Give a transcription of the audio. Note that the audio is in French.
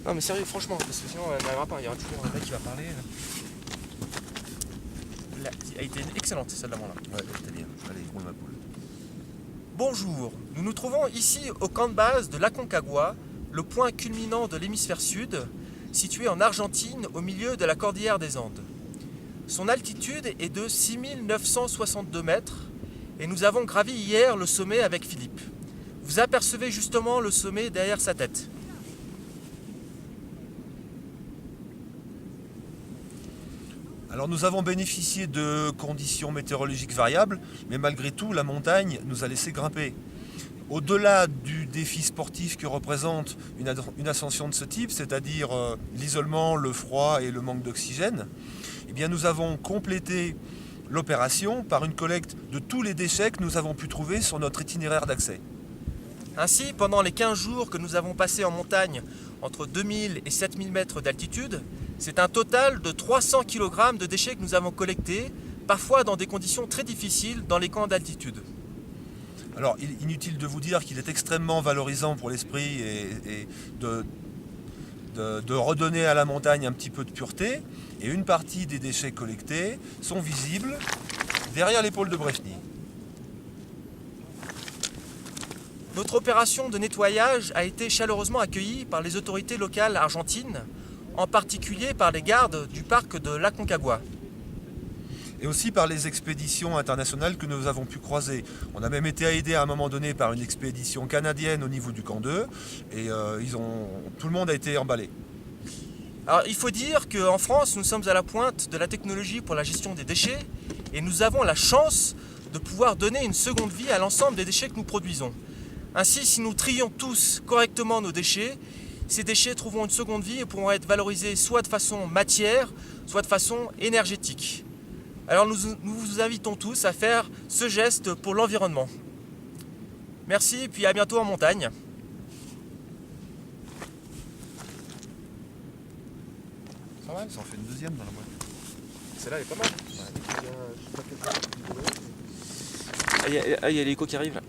Non mais sérieux, franchement, parce que sinon on n'arrivera pas, il y aura toujours un mec qui va parler. Elle a été excellente celle d'avant là. Ouais, c'était bien. Allez, roule ma poule. Bonjour, nous nous trouvons ici au camp de base de l'Aconcagua, le point culminant de l'hémisphère sud, situé en Argentine au milieu de la cordillère des Andes. Son altitude est de 6962 mètres et nous avons gravi hier le sommet avec Philippe. Vous apercevez justement le sommet derrière sa tête. Alors nous avons bénéficié de conditions météorologiques variables, mais malgré tout, la montagne nous a laissé grimper. Au-delà du défi sportif que représente une ascension de ce type, c'est-à-dire l'isolement, le froid et le manque d'oxygène, eh bien nous avons complété l'opération par une collecte de tous les déchets que nous avons pu trouver sur notre itinéraire d'accès. Ainsi, pendant les 15 jours que nous avons passés en montagne entre 2000 et 7000 mètres d'altitude, c'est un total de 300 kg de déchets que nous avons collectés, parfois dans des conditions très difficiles dans les camps d'altitude. Alors, inutile de vous dire qu'il est extrêmement valorisant pour l'esprit et de redonner à la montagne un petit peu de pureté. Et une partie des déchets collectés sont visibles derrière l'épaule de Breffny. Notre opération de nettoyage a été chaleureusement accueillie par les autorités locales argentines, en particulier par les gardes du parc de l'Aconcagua. Et aussi par les expéditions internationales que nous avons pu croiser. On a même été aidé à un moment donné par une expédition canadienne au niveau du camp 2 et tout le monde a été emballé. Alors, il faut dire qu'en France, nous sommes à la pointe de la technologie pour la gestion des déchets et nous avons la chance de pouvoir donner une seconde vie à l'ensemble des déchets que nous produisons. Ainsi, si nous trions tous correctement nos déchets, ces déchets trouveront une seconde vie et pourront être valorisés soit de façon matière, soit de façon énergétique. Alors nous vous invitons tous à faire ce geste pour l'environnement. Merci et puis à bientôt en montagne. Ça va, ça en fait une deuxième dans la boîte. Celle-là elle est pas mal. Il y a l'hélico qui arrive là.